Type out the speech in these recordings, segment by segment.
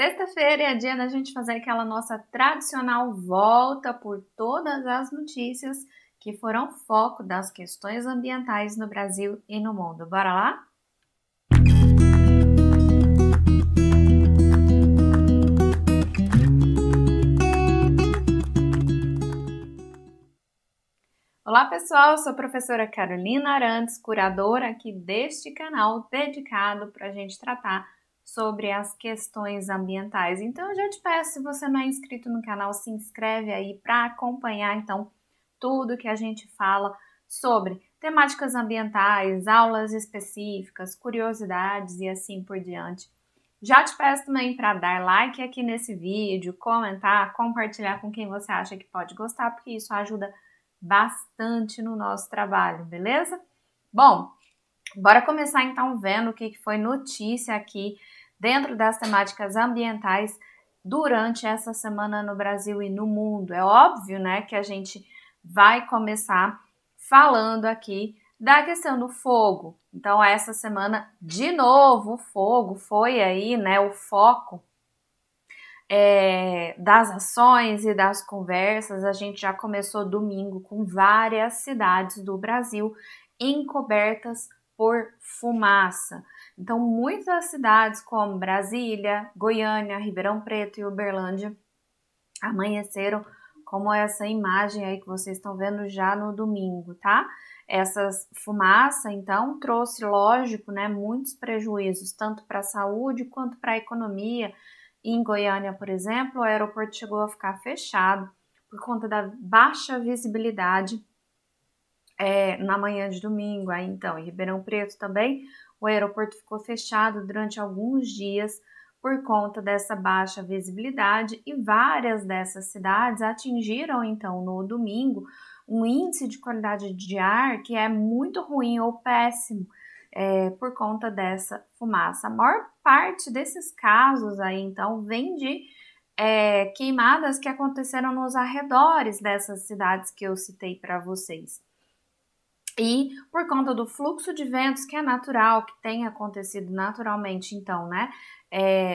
Sexta-feira é dia da gente fazer aquela nossa tradicional volta por todas as notícias que foram foco das questões ambientais no Brasil e no mundo. Bora lá? Olá pessoal, eu sou a professora Carolina Arantes, curadora aqui deste canal dedicado para a gente tratar sobre as questões ambientais. Então eu já te peço, se você não é inscrito no canal, se inscreve aí para acompanhar então tudo que a gente fala sobre temáticas ambientais, aulas específicas, curiosidades e assim por diante. Já te peço também para dar like aqui nesse vídeo, comentar, compartilhar com quem você acha que pode gostar, porque isso ajuda bastante no nosso trabalho, beleza? Bom, bora começar então vendo o que foi notícia aqui dentro das temáticas ambientais durante essa semana no Brasil e no mundo. É óbvio, né, que a gente vai começar falando aqui da questão do fogo. Então, essa semana, de novo, o fogo foi aí, né, o foco das ações e das conversas. A gente já começou domingo com várias cidades do Brasil encobertas por fumaça. Então, muitas cidades como Brasília, Goiânia, Ribeirão Preto e Uberlândia amanheceram como essa imagem aí que vocês estão vendo já no domingo, tá? Essa fumaça, então, trouxe, lógico, né, muitos prejuízos, tanto para a saúde quanto para a economia. Em Goiânia, por exemplo, o aeroporto chegou a ficar fechado por conta da baixa visibilidade na manhã de domingo. Aí, então, em Ribeirão Preto também, o aeroporto ficou fechado durante alguns dias por conta dessa baixa visibilidade, e várias dessas cidades atingiram, então, no domingo, um índice de qualidade de ar que é muito ruim ou péssimo por conta dessa fumaça. A maior parte desses casos aí, então, vem de queimadas que aconteceram nos arredores dessas cidades que eu citei para vocês. E por conta do fluxo de ventos que é natural, que tem acontecido naturalmente, então, né,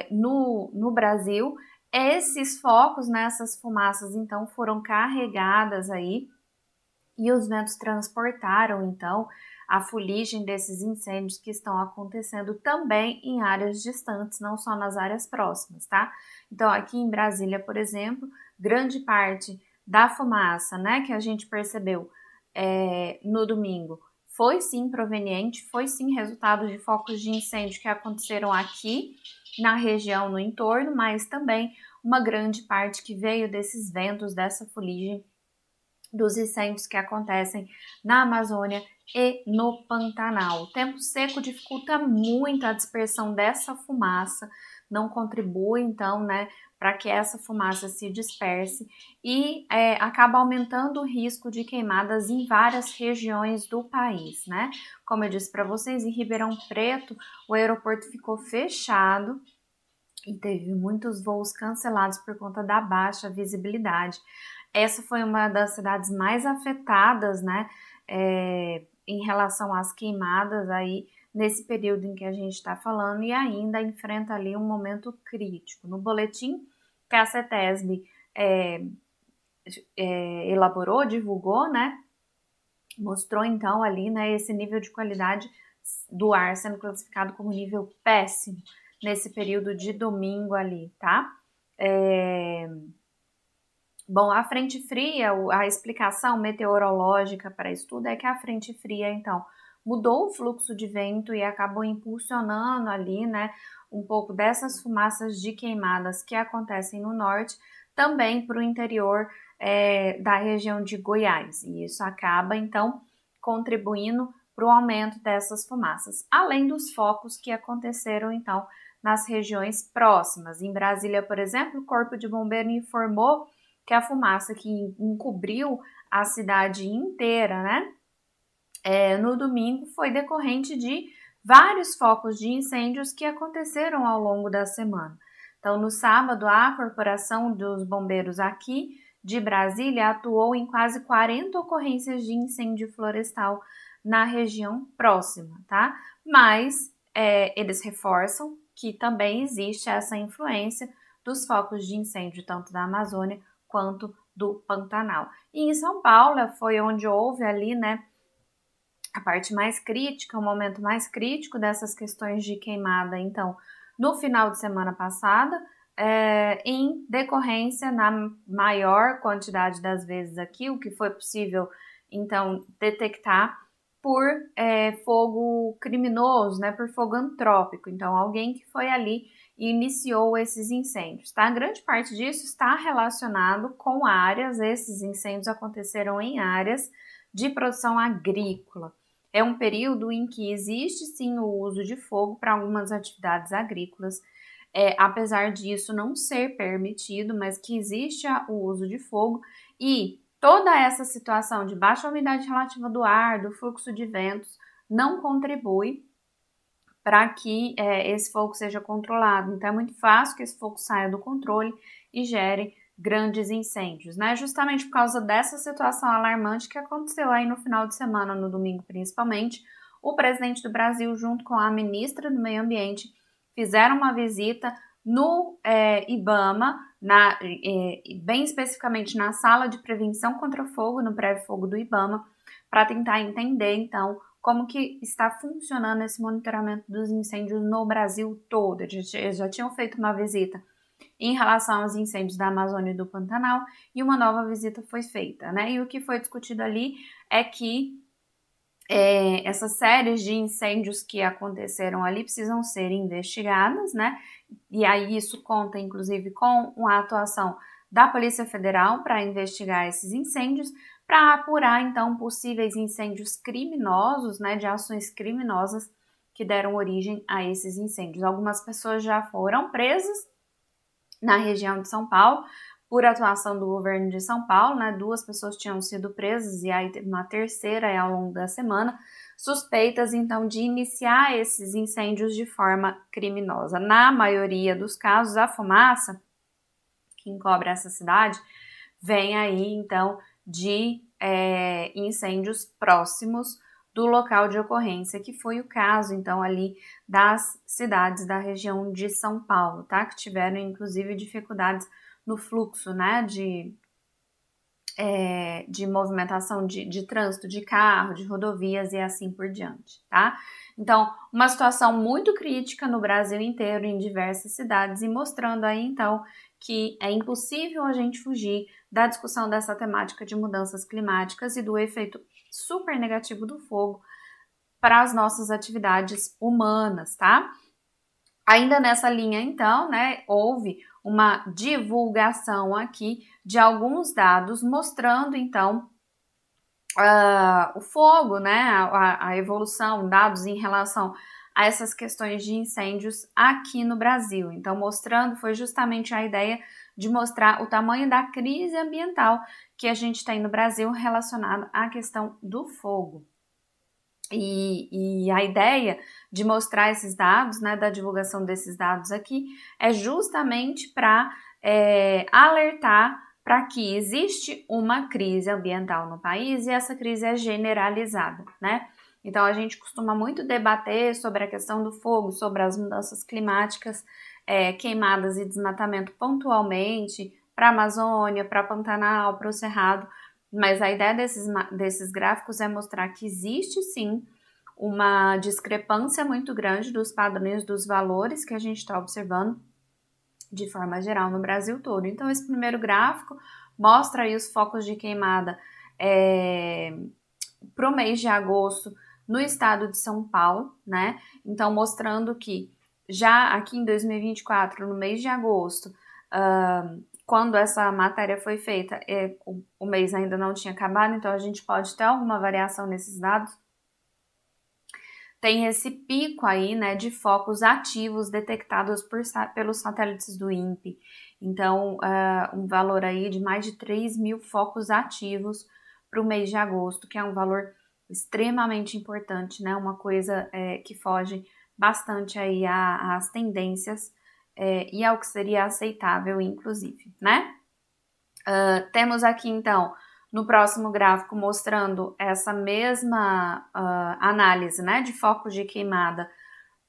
no Brasil, esses focos, né, essas fumaças, então, foram carregadas aí e os ventos transportaram, então, a fuligem desses incêndios que estão acontecendo também em áreas distantes, não só nas áreas próximas, tá? Então, aqui em Brasília, por exemplo, grande parte da fumaça, né, que a gente percebeu no domingo, foi sim proveniente, foi sim resultado de focos de incêndio que aconteceram aqui na região, no entorno, mas também uma grande parte que veio desses ventos, dessa fuligem, dos incêndios que acontecem na Amazônia e no Pantanal. O tempo seco dificulta muito a dispersão dessa fumaça, não contribui, então, né, para que essa fumaça se disperse e acaba aumentando o risco de queimadas em várias regiões do país, né? Como eu disse para vocês, em Ribeirão Preto, o aeroporto ficou fechado e teve muitos voos cancelados por conta da baixa visibilidade. Essa foi uma das cidades mais afetadas, né, em relação às queimadas aí nesse período em que a gente está falando, e ainda enfrenta ali um momento crítico. No boletim que a CETESB elaborou, divulgou, né, mostrou então ali, né, esse nível de qualidade do ar sendo classificado como nível péssimo nesse período de domingo ali, tá? Bom, a frente fria, a explicação meteorológica para isso tudo é que a frente fria, então, mudou o fluxo de vento e acabou impulsionando ali, né, um pouco dessas fumaças de queimadas que acontecem no norte, também para o interior da região de Goiás. E isso acaba, então, contribuindo para o aumento dessas fumaças, além dos focos que aconteceram, então, nas regiões próximas. Em Brasília, por exemplo, o Corpo de Bombeiro informou que a fumaça que encobriu a cidade inteira, né, no domingo, foi decorrente de vários focos de incêndios que aconteceram ao longo da semana. Então, no sábado, a Corporação dos Bombeiros aqui de Brasília atuou em quase 40 ocorrências de incêndio florestal na região próxima, tá? Mas eles reforçam que também existe essa influência dos focos de incêndio, tanto da Amazônia quanto do Pantanal. E em São Paulo foi onde houve ali, né, a parte mais crítica, o momento mais crítico dessas questões de queimada, então, no final de semana passada, em decorrência, na maior quantidade das vezes aqui, o que foi possível, então, detectar por fogo criminoso, né, por fogo antrópico. Então, alguém que foi ali e iniciou esses incêndios, tá? A grande parte disso está relacionado com áreas, esses incêndios aconteceram em áreas de produção agrícola. É um período em que existe sim o uso de fogo para algumas atividades agrícolas, apesar disso não ser permitido, mas que existe o uso de fogo e toda essa situação de baixa umidade relativa do ar, do fluxo de ventos, não contribui para que esse fogo seja controlado. Então é muito fácil que esse fogo saia do controle e gere grandes incêndios, né? Justamente por causa dessa situação alarmante que aconteceu aí no final de semana, no domingo principalmente, o presidente do Brasil, junto com a ministra do Meio Ambiente, fizeram uma visita no IBAMA, bem especificamente na sala de prevenção contra o fogo, no prédio fogo do IBAMA, para tentar entender, então, como que está funcionando esse monitoramento dos incêndios no Brasil todo. Eles já tinham feito uma visita em relação aos incêndios da Amazônia e do Pantanal, e uma nova visita foi feita, né? E o que foi discutido ali é que essas séries de incêndios que aconteceram ali precisam ser investigadas, né? E aí isso conta, inclusive, com a atuação da Polícia Federal para investigar esses incêndios, para apurar, então, possíveis incêndios criminosos, né, de ações criminosas que deram origem a esses incêndios. Algumas pessoas já foram presas na região de São Paulo, por atuação do governo de São Paulo, né? 2 pessoas tinham sido presas e aí teve uma terceira ao longo da semana, suspeitas então de iniciar esses incêndios de forma criminosa. Na maioria dos casos, a fumaça que encobre essa cidade vem aí então de incêndios próximos do local de ocorrência, que foi o caso, então, ali das cidades da região de São Paulo, tá? Que tiveram, inclusive, dificuldades no fluxo, né, de movimentação de trânsito, de carro, de rodovias e assim por diante, tá? Então, uma situação muito crítica no Brasil inteiro, em diversas cidades, e mostrando aí, então, que é impossível a gente fugir da discussão dessa temática de mudanças climáticas e do efeito super negativo do fogo para as nossas atividades humanas, tá? Ainda nessa linha, então, né, houve uma divulgação aqui de alguns dados mostrando, então, o fogo, né, a evolução, dados em relação a essas questões de incêndios aqui no Brasil. Então, mostrando, foi justamente a ideia de mostrar o tamanho da crise ambiental que a gente tem no Brasil relacionado à questão do fogo. E a ideia de mostrar esses dados, né, da divulgação desses dados aqui, é justamente para alertar para que existe uma crise ambiental no país e essa crise é generalizada, né? Então a gente costuma muito debater sobre a questão do fogo, sobre as mudanças climáticas, queimadas e desmatamento pontualmente para a Amazônia, para Pantanal, para o Cerrado, mas a ideia desses gráficos é mostrar que existe sim uma discrepância muito grande dos padrões dos valores que a gente está observando de forma geral no Brasil todo. Então, esse primeiro gráfico mostra aí os focos de queimada para o mês de agosto no estado de São Paulo, né? Então, mostrando que já aqui em 2024, no mês de agosto, quando essa matéria foi feita, o mês ainda não tinha acabado, então a gente pode ter alguma variação nesses dados. Tem esse pico aí, né, de focos ativos detectados pelos satélites do INPE. Então, um valor aí de mais de 3 mil focos ativos para o mês de agosto, que é um valor extremamente importante, né, uma coisa que foge bastante aí às tendências e ao que seria aceitável, inclusive, né? Temos aqui, então, no próximo gráfico, mostrando essa mesma análise, né, de focos de queimada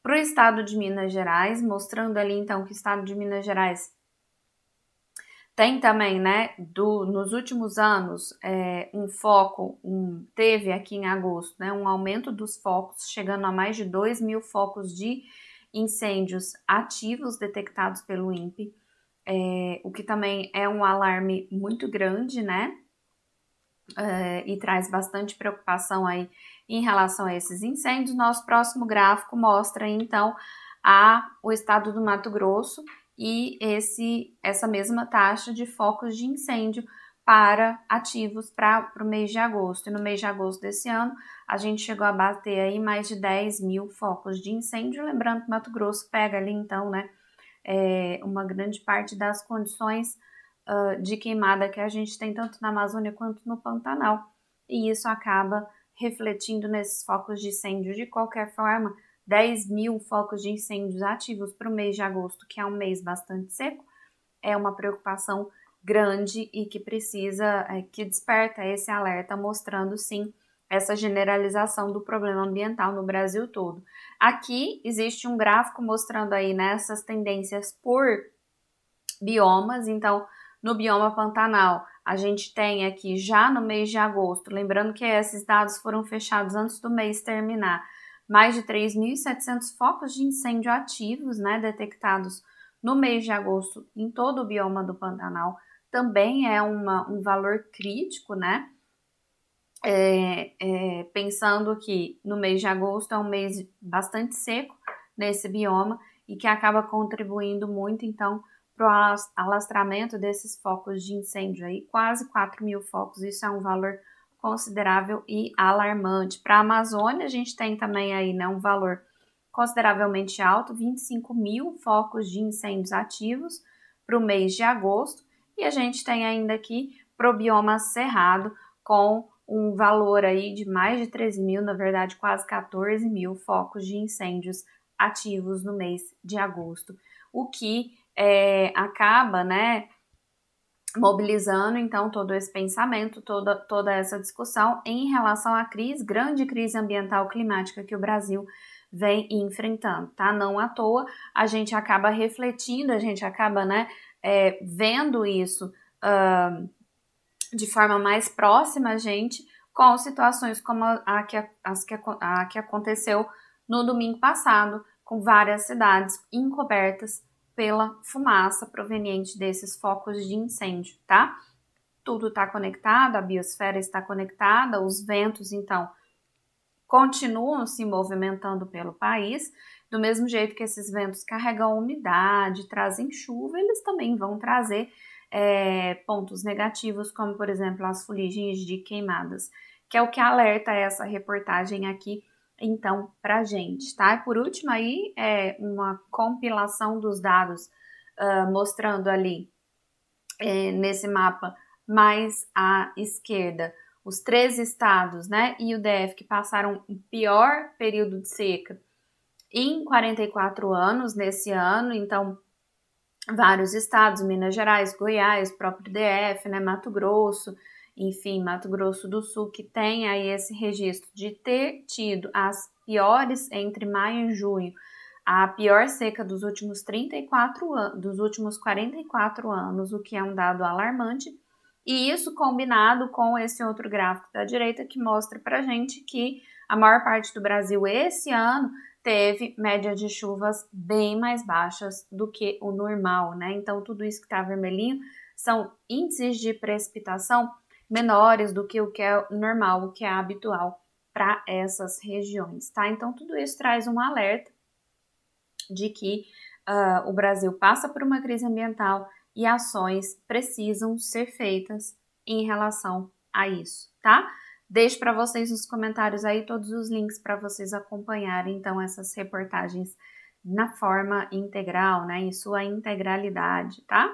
para o estado de Minas Gerais, mostrando ali então que o estado de Minas Gerais tem também, né, nos últimos anos, um foco, teve aqui em agosto, né, um aumento dos focos, chegando a mais de 2.000 focos de incêndios ativos detectados pelo INPE, o que também é um alarme muito grande, né, e traz bastante preocupação aí em relação a esses incêndios. Nosso próximo gráfico mostra, então, o estado do Mato Grosso, e essa mesma taxa de focos de incêndio para ativos para o mês de agosto. E no mês de agosto desse ano, a gente chegou a bater aí mais de 10.000 focos de incêndio. Lembrando que Mato Grosso pega ali, então, né, uma grande parte das condições de queimada que a gente tem tanto na Amazônia quanto no Pantanal. E isso acaba refletindo nesses focos de incêndio. De qualquer forma, 10.000 focos de incêndios ativos para o mês de agosto, que é um mês bastante seco, é uma preocupação grande e que precisa, que desperta esse alerta, mostrando sim essa generalização do problema ambiental no Brasil todo. Aqui existe um gráfico mostrando aí nessas tendências por biomas. Então, no bioma Pantanal, a gente tem aqui já no mês de agosto, lembrando que esses dados foram fechados antes do mês terminar, mais de 3.700 focos de incêndio ativos, né, detectados no mês de agosto em todo o bioma do Pantanal. Também é um valor crítico, né? Pensando que no mês de agosto é um mês bastante seco nesse bioma e que acaba contribuindo muito, então, para o alastramento desses focos de incêndio aí, quase 4.000 focos. Isso é um valor considerável e alarmante. Para a Amazônia, a gente tem também aí, né, um valor consideravelmente alto, 25.000 focos de incêndios ativos para o mês de agosto, e a gente tem ainda aqui para o bioma cerrado, com um valor aí de mais de 13.000, na verdade quase 14.000 focos de incêndios ativos no mês de agosto, o que acaba, né, mobilizando então todo esse pensamento, toda essa discussão em relação à grande crise ambiental climática que o Brasil vem enfrentando, tá? Não à toa a gente acaba refletindo, a gente acaba, né, vendo isso de forma mais próxima a gente, com situações como a que aconteceu no domingo passado, com várias cidades encobertas pela fumaça proveniente desses focos de incêndio, tá? Tudo está conectado, a biosfera está conectada, os ventos, então, continuam se movimentando pelo país. Do mesmo jeito que esses ventos carregam umidade, trazem chuva, eles também vão trazer pontos negativos, como, por exemplo, as fuligens de queimadas, que é o que alerta essa reportagem aqui, então, pra gente, tá? E por último aí, uma compilação dos dados mostrando ali, nesse mapa mais à esquerda, os 13 estados, né, e o DF que passaram o pior período de seca em 44 anos nesse ano. Então, vários estados, Minas Gerais, Goiás, próprio DF, né, Mato Grosso, enfim, Mato Grosso do Sul, que tem aí esse registro de ter tido as piores entre maio e junho, a pior seca dos últimos 34 anos, dos últimos 44 anos, o que é um dado alarmante. E isso combinado com esse outro gráfico da direita que mostra pra gente que a maior parte do Brasil esse ano teve média de chuvas bem mais baixas do que o normal, né? Então, tudo isso que tá vermelhinho são índices de precipitação menores do que o que é normal, o que é habitual para essas regiões, tá? Então, tudo isso traz um alerta de que o Brasil passa por uma crise ambiental e ações precisam ser feitas em relação a isso, tá? Deixo para vocês nos comentários aí todos os links para vocês acompanharem, então, essas reportagens na forma integral, né, em sua integralidade, tá?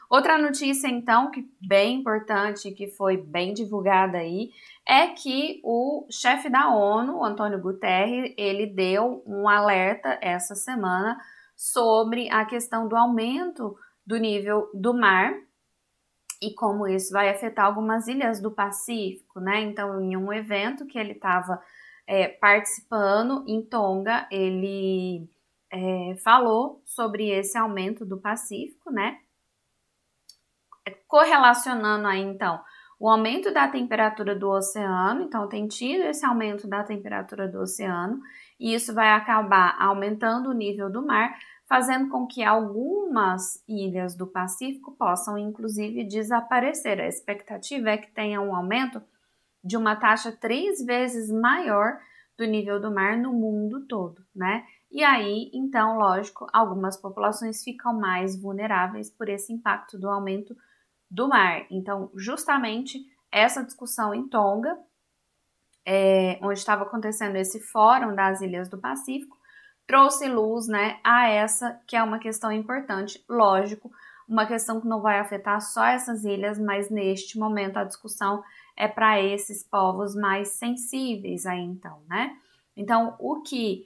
Outra notícia, então, que bem importante, que foi bem divulgada aí, é que o chefe da ONU, Antônio Guterres, ele deu um alerta essa semana sobre a questão do aumento do nível do mar e como isso vai afetar algumas ilhas do Pacífico, né? Então, em um evento que ele estava participando em Tonga, ele falou sobre esse aumento do Pacífico, né? Correlacionando aí, então, o aumento da temperatura do oceano, então tem tido esse aumento da temperatura do oceano, e isso vai acabar aumentando o nível do mar, fazendo com que algumas ilhas do Pacífico possam, inclusive, desaparecer. A expectativa é que tenha um aumento de uma taxa 3 vezes maior do nível do mar no mundo todo, né? E aí, então, lógico, algumas populações ficam mais vulneráveis por esse impacto do aumento do mar. Então, justamente essa discussão em Tonga, onde estava acontecendo esse fórum das Ilhas do Pacífico, trouxe luz, né, a essa que é uma questão importante, lógico, uma questão que não vai afetar só essas ilhas, mas neste momento a discussão é para esses povos mais sensíveis aí então, né? Então, o que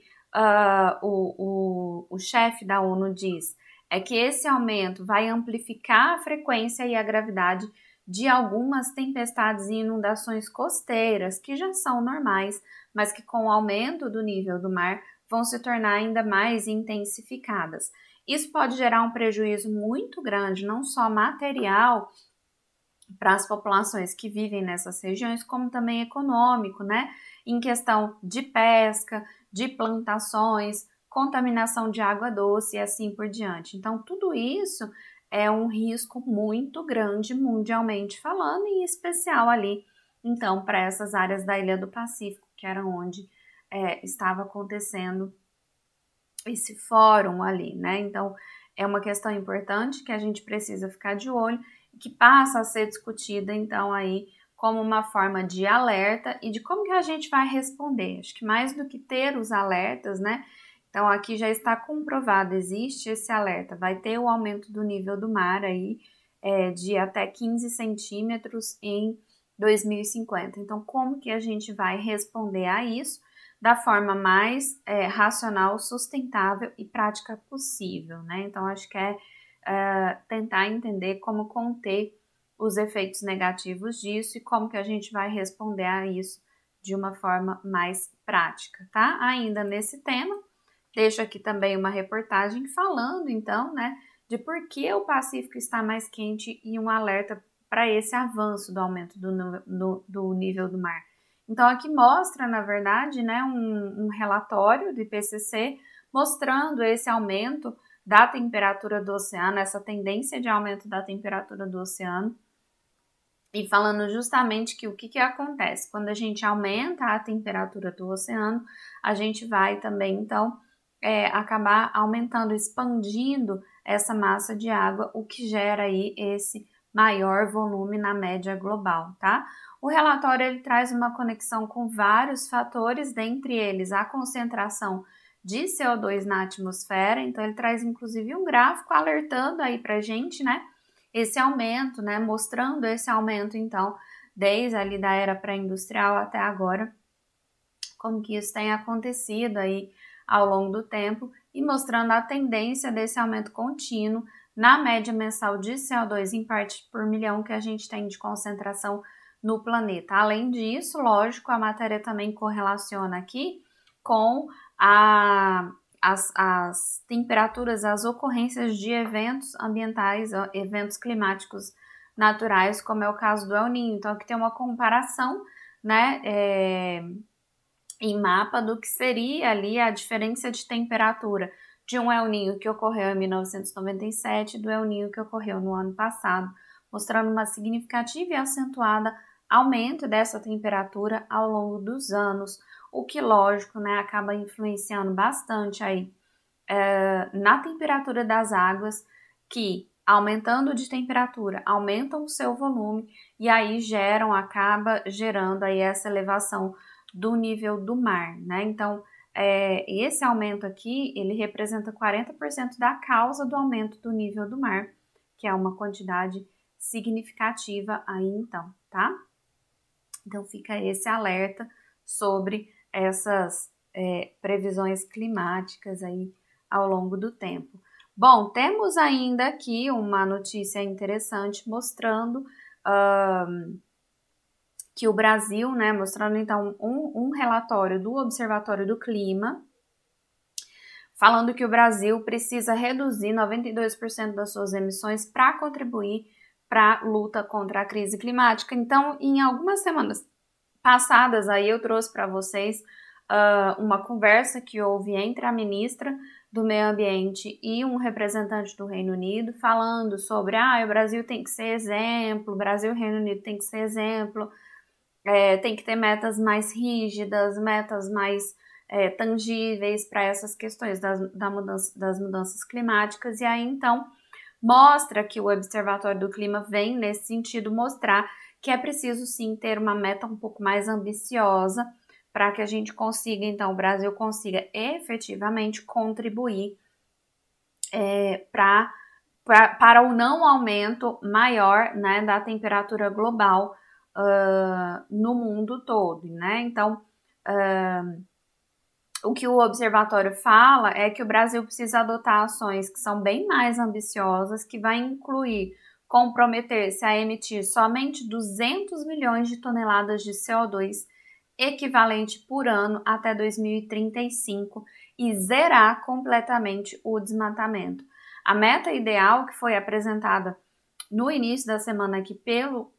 o chefe da ONU diz é que esse aumento vai amplificar a frequência e a gravidade de algumas tempestades e inundações costeiras, que já são normais, mas que com o aumento do nível do mar vão se tornar ainda mais intensificadas. Isso pode gerar um prejuízo muito grande, não só material para as populações que vivem nessas regiões, como também econômico, né? Em questão de pesca, de plantações, contaminação de água doce e assim por diante. Então, tudo isso é um risco muito grande mundialmente falando, em especial ali, então, para essas áreas da Ilha do Pacífico, que era onde estava acontecendo esse fórum ali, né? Então, é uma questão importante que a gente precisa ficar de olho e que passa a ser discutida, então, aí como uma forma de alerta e de como que a gente vai responder. Acho que mais do que ter os alertas, né? Então, aqui já está comprovado, existe esse alerta, vai ter o aumento do nível do mar aí de até 15 centímetros em 2050. Então, como que a gente vai responder a isso? Da forma mais racional, sustentável e prática possível, né? Então, acho que tentar entender como conter os efeitos negativos disso e como que a gente vai responder a isso de uma forma mais prática, tá? Ainda nesse tema, deixo aqui também uma reportagem falando, então, né, de por que o Pacífico está mais quente e um alerta para esse avanço do aumento do nível do mar. Então, aqui mostra, na verdade, né, um relatório do IPCC mostrando esse aumento da temperatura do oceano, essa tendência de aumento da temperatura do oceano, e falando justamente que o que acontece? Quando a gente aumenta a temperatura do oceano, a gente vai também, então, acabar aumentando, expandindo essa massa de água, o que gera aí esse maior volume na média global, tá? O relatório ele traz uma conexão com vários fatores, dentre eles a concentração de CO2 na atmosfera, então ele traz inclusive um gráfico alertando aí pra gente, né? Esse aumento, né? Mostrando esse aumento, então, desde ali da era pré-industrial até agora, como que isso tem acontecido aí ao longo do tempo e mostrando a tendência desse aumento contínuo na média mensal de CO2 em partes por milhão que a gente tem de concentração no planeta. Além disso, lógico, a matéria também correlaciona aqui com as temperaturas, as ocorrências de eventos ambientais, eventos climáticos naturais, como é o caso do El Niño. Então, aqui tem uma comparação, né, em mapa do que seria ali a diferença de temperatura de um El Niño que ocorreu em 1997 e do El Niño que ocorreu no ano passado, mostrando uma significativa e acentuada aumento dessa temperatura ao longo dos anos, o que, lógico, né, acaba influenciando bastante aí na temperatura das águas, que aumentando de temperatura, aumentam o seu volume e aí acaba gerando aí essa elevação do nível do mar, né? Então, esse aumento aqui, ele representa 40% da causa do aumento do nível do mar, que é uma quantidade significativa aí então, tá? Então, fica esse alerta sobre essas previsões climáticas aí ao longo do tempo. Bom, temos ainda aqui uma notícia interessante mostrando que o Brasil, né, mostrando então um relatório do Observatório do Clima, falando que o Brasil precisa reduzir 92% das suas emissões para contribuir para a luta contra a crise climática. Então, em algumas semanas passadas, aí eu trouxe para vocês uma conversa que houve entre a ministra do Meio Ambiente e um representante do Reino Unido, falando sobre o Brasil tem que ser exemplo, o Brasil e o Reino Unido tem que ser exemplo, tem que ter metas mais rígidas, metas mais tangíveis para essas questões das mudanças climáticas. E aí, então, mostra que o Observatório do Clima vem, nesse sentido, mostrar que é preciso, sim, ter uma meta um pouco mais ambiciosa para que a gente consiga, então, o Brasil consiga efetivamente contribuir para o não aumento maior, né, da temperatura global no mundo todo, né? Então, o que o observatório fala é que o Brasil precisa adotar ações que são bem mais ambiciosas, que vai incluir comprometer-se a emitir somente 200 milhões de toneladas de CO2 equivalente por ano até 2035 e zerar completamente o desmatamento. A meta ideal, que foi apresentada no início da semana aqui pelo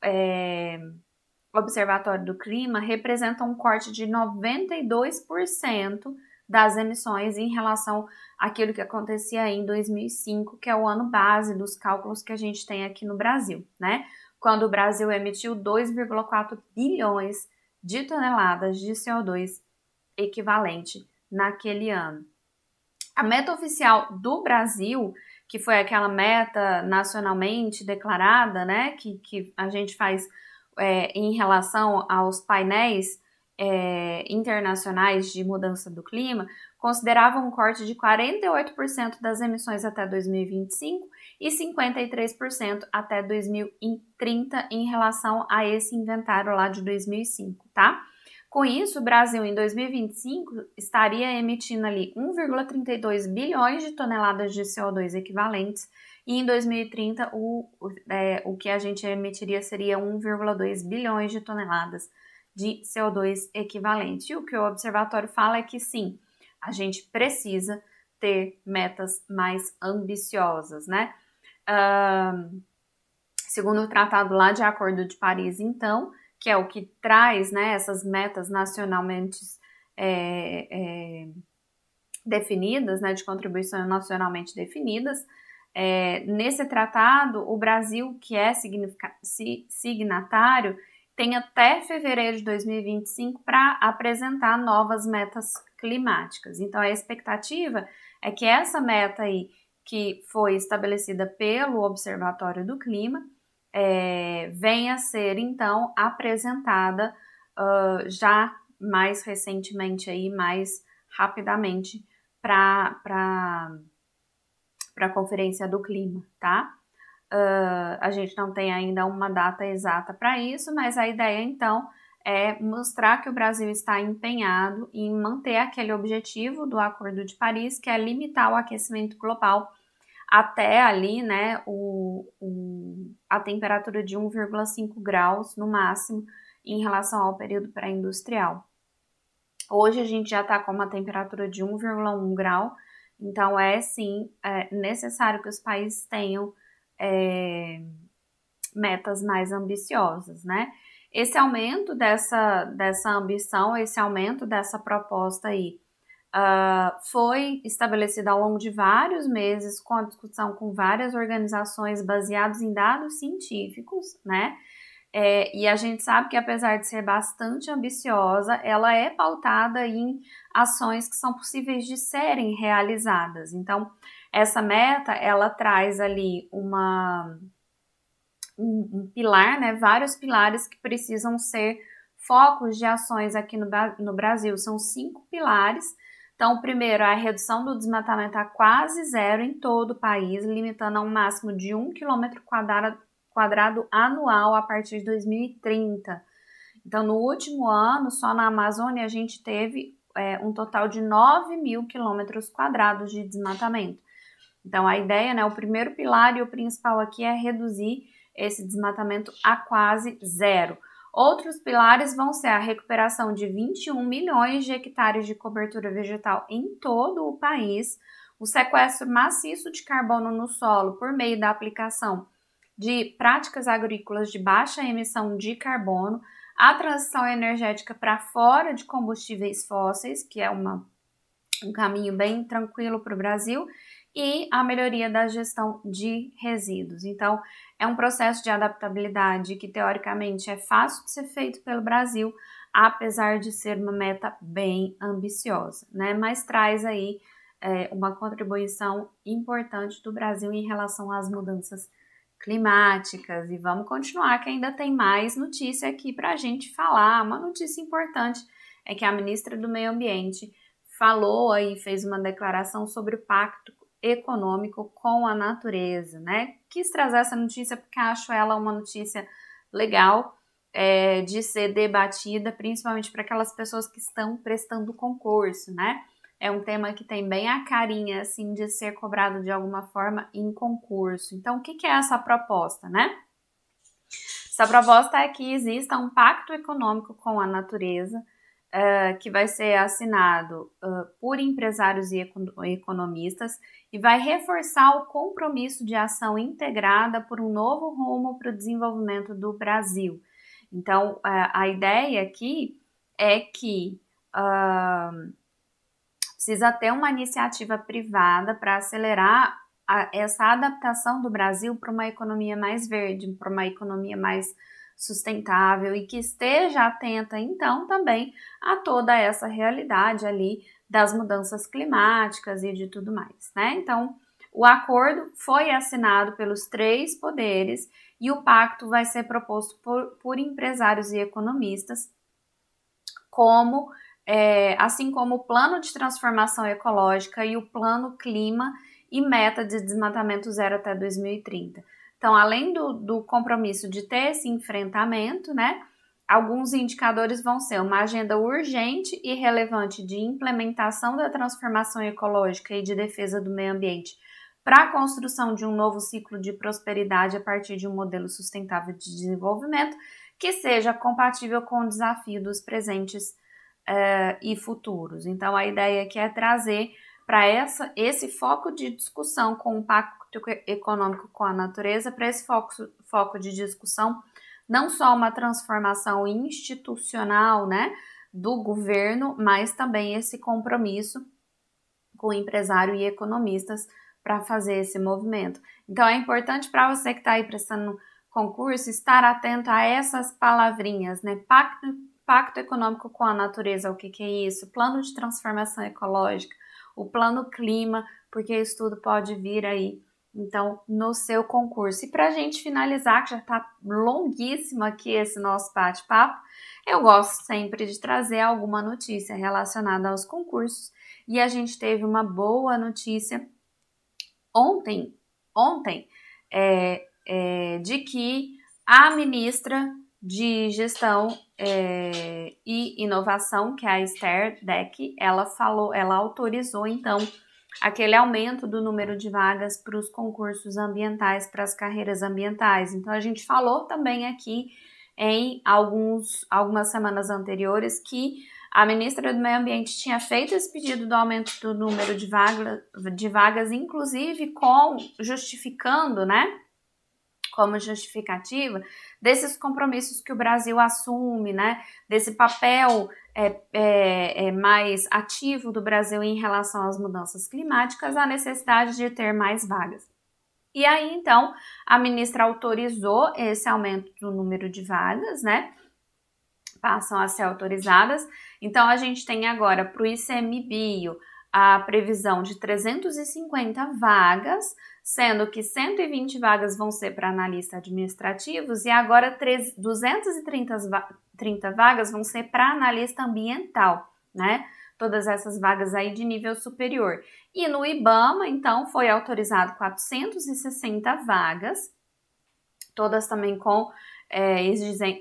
Observatório do Clima, representa um corte de 92% das emissões em relação àquilo que acontecia em 2005, que é o ano base dos cálculos que a gente tem aqui no Brasil, né? Quando o Brasil emitiu 2,4 bilhões de toneladas de CO2 equivalente naquele ano. A meta oficial do Brasil, que foi aquela meta nacionalmente declarada, né, que a gente faz em relação aos painéis internacionais de mudança do clima, considerava um corte de 48% das emissões até 2025 e 53% até 2030 em relação a esse inventário lá de 2005, tá? Com isso, o Brasil em 2025 estaria emitindo ali 1,32 bilhões de toneladas de CO2 equivalentes e em 2030 o que a gente emitiria seria 1,2 bilhões de toneladas de CO2 equivalente. E o que o observatório fala é que sim, a gente precisa ter metas mais ambiciosas, né? Segundo o tratado lá de Acordo de Paris, então, que é o que traz, né, essas metas nacionalmente definidas, né, de contribuição nacionalmente definidas, nesse tratado, o Brasil, que é signatário, tem até fevereiro de 2025 para apresentar novas metas climáticas. Então, a expectativa é que essa meta aí, que foi estabelecida pelo Observatório do Clima, venha a ser, então, apresentada já mais recentemente, aí, mais rapidamente, para a Conferência do Clima, tá? A gente não tem ainda uma data exata para isso, mas a ideia, então, é mostrar que o Brasil está empenhado em manter aquele objetivo do Acordo de Paris, que é limitar o aquecimento global até ali, né, a temperatura de 1,5 graus no máximo em relação ao período pré-industrial. Hoje a gente já está com uma temperatura de 1,1 grau, então sim necessário que os países tenham metas mais ambiciosas, né? Esse aumento dessa ambição, esse aumento dessa proposta aí, foi estabelecida ao longo de vários meses, com a discussão com várias organizações baseadas em dados científicos, né? E a gente sabe que, apesar de ser bastante ambiciosa, ela é pautada em ações que são possíveis de serem realizadas. Então, essa meta, ela traz ali um pilar, né? Vários pilares que precisam ser focos de ações aqui no Brasil. São 5 pilares. Então, o primeiro é a redução do desmatamento a quase zero em todo o país, limitando a um máximo de 1 km quadrado anual a partir de 2030. Então, no último ano, só na Amazônia, a gente teve um total de 9 mil quilômetros quadrados de desmatamento. Então, a ideia, né, o primeiro pilar e o principal aqui é reduzir esse desmatamento a quase zero. Outros pilares vão ser a recuperação de 21 milhões de hectares de cobertura vegetal em todo o país, o sequestro maciço de carbono no solo por meio da aplicação de práticas agrícolas de baixa emissão de carbono, a transição energética para fora de combustíveis fósseis, que é um caminho bem tranquilo para o Brasil, e a melhoria da gestão de resíduos. Então, é um processo de adaptabilidade que, teoricamente, é fácil de ser feito pelo Brasil, apesar de ser uma meta bem ambiciosa, né? Mas traz aí uma contribuição importante do Brasil em relação às mudanças climáticas. E vamos continuar, que ainda tem mais notícia aqui para a gente falar. Uma notícia importante é que a ministra do Meio Ambiente falou aí, fez uma declaração sobre o pacto econômico com a natureza, né? Quis trazer essa notícia porque acho ela uma notícia legal de ser debatida, principalmente para aquelas pessoas que estão prestando concurso, né? É um tema que tem bem a carinha, assim, de ser cobrado de alguma forma em concurso. Então, o que é essa proposta, né? Essa proposta é que exista um pacto econômico com a natureza, que vai ser assinado por empresários e economistas e vai reforçar o compromisso de ação integrada por um novo rumo para o desenvolvimento do Brasil. Então, a ideia aqui é que precisa ter uma iniciativa privada para acelerar essa adaptação do Brasil para uma economia mais verde, para uma economia mais sustentável e que esteja atenta, então, também a toda essa realidade ali das mudanças climáticas e de tudo mais, né? Então, o acordo foi assinado pelos 3 poderes e o pacto vai ser proposto por empresários e economistas, assim como o plano de transformação ecológica e o plano clima e meta de desmatamento zero até 2030. Então, além do compromisso de ter esse enfrentamento, né, alguns indicadores vão ser uma agenda urgente e relevante de implementação da transformação ecológica e de defesa do meio ambiente para a construção de um novo ciclo de prosperidade a partir de um modelo sustentável de desenvolvimento que seja compatível com o desafio dos presentes e futuros. Então, a ideia aqui é trazer para esse foco de discussão com o pacto econômico com a natureza, para esse foco de discussão, não só uma transformação institucional, né, do governo, mas também esse compromisso com o empresário e economistas para fazer esse movimento. Então, é importante para você que está aí prestando concurso estar atento a essas palavrinhas, né? Pacto econômico com a natureza, o que é isso? Plano de transformação ecológica, o plano clima, porque isso tudo pode vir aí, então, no seu concurso. E para a gente finalizar, que já está longuíssimo aqui esse nosso bate-papo, eu gosto sempre de trazer alguma notícia relacionada aos concursos. E a gente teve uma boa notícia ontem de que a ministra de Gestão e Inovação, que é a Esther Deck, ela autorizou, então, aquele aumento do número de vagas para os concursos ambientais, para as carreiras ambientais. Então, a gente falou também aqui em algumas semanas anteriores que a ministra do Meio Ambiente tinha feito esse pedido do aumento do número de vagas, inclusive justificando, né? Como justificativa desses compromissos que o Brasil assume, né, desse papel mais ativo do Brasil em relação às mudanças climáticas, a necessidade de ter mais vagas. E aí, então, a ministra autorizou esse aumento do número de vagas, né, passam a ser autorizadas. Então, a gente tem agora para o ICMBio a previsão de 350 vagas, sendo que 120 vagas vão ser para analistas administrativos e agora 230 vagas vão ser para analista ambiental, né? Todas essas vagas aí de nível superior. E no IBAMA, então, foi autorizado 460 vagas, todas também com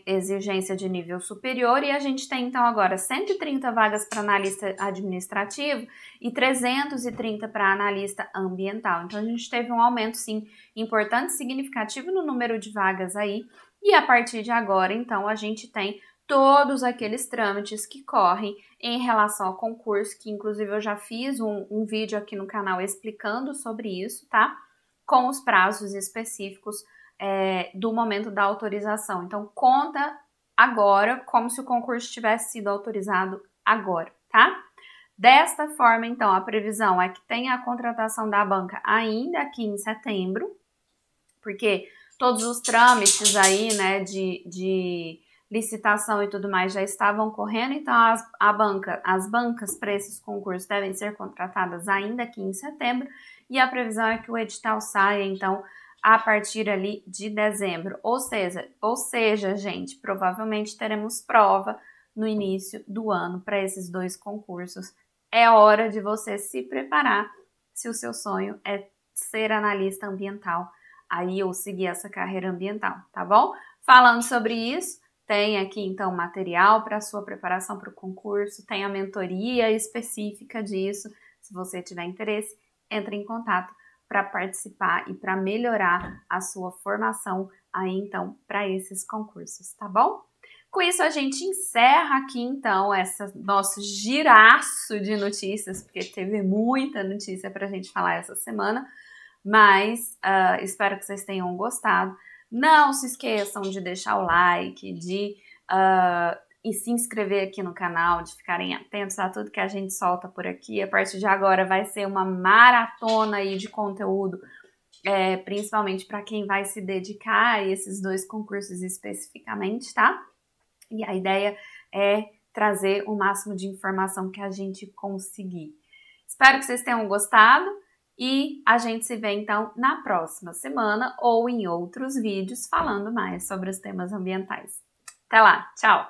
exigência de nível superior, e a gente tem então agora 130 vagas para analista administrativo e 330 para analista ambiental. Então a gente teve um aumento sim importante, significativo no número de vagas aí, E a partir de agora, então, a gente tem todos aqueles trâmites que correm em relação ao concurso, que inclusive eu já fiz um vídeo aqui no canal explicando sobre isso, tá? Com os prazos específicos do momento da autorização. Então, conta agora como se o concurso tivesse sido autorizado agora, tá? Desta forma, então, a previsão é que tenha a contratação da banca ainda aqui em setembro, porque todos os trâmites aí, né, de licitação e tudo mais já estavam correndo, então as bancas para esses concursos devem ser contratadas ainda aqui em setembro, e a previsão é que o edital saia, então, a partir ali de dezembro. Ou seja, gente, provavelmente teremos prova no início do ano para esses dois concursos. É hora de você se preparar se o seu sonho é ser analista ambiental aí ou seguir essa carreira ambiental, tá bom? Falando sobre isso, tem aqui então material para sua preparação para o concurso, tem a mentoria específica disso. Se você tiver interesse, entre em contato para participar e para melhorar a sua formação aí então para esses concursos, tá bom? Com isso a gente encerra aqui então esse nosso giraço de notícias, porque teve muita notícia para a gente falar essa semana. Mas espero que vocês tenham gostado. Não se esqueçam de deixar o like, e se inscrever aqui no canal, de ficarem atentos a tudo que a gente solta por aqui. A partir de agora vai ser uma maratona aí de conteúdo, principalmente para quem vai se dedicar a esses dois concursos especificamente, tá? E a ideia é trazer o máximo de informação que a gente conseguir. Espero que vocês tenham gostado. E a gente se vê então na próxima semana ou em outros vídeos falando mais sobre os temas ambientais. Até lá, tchau!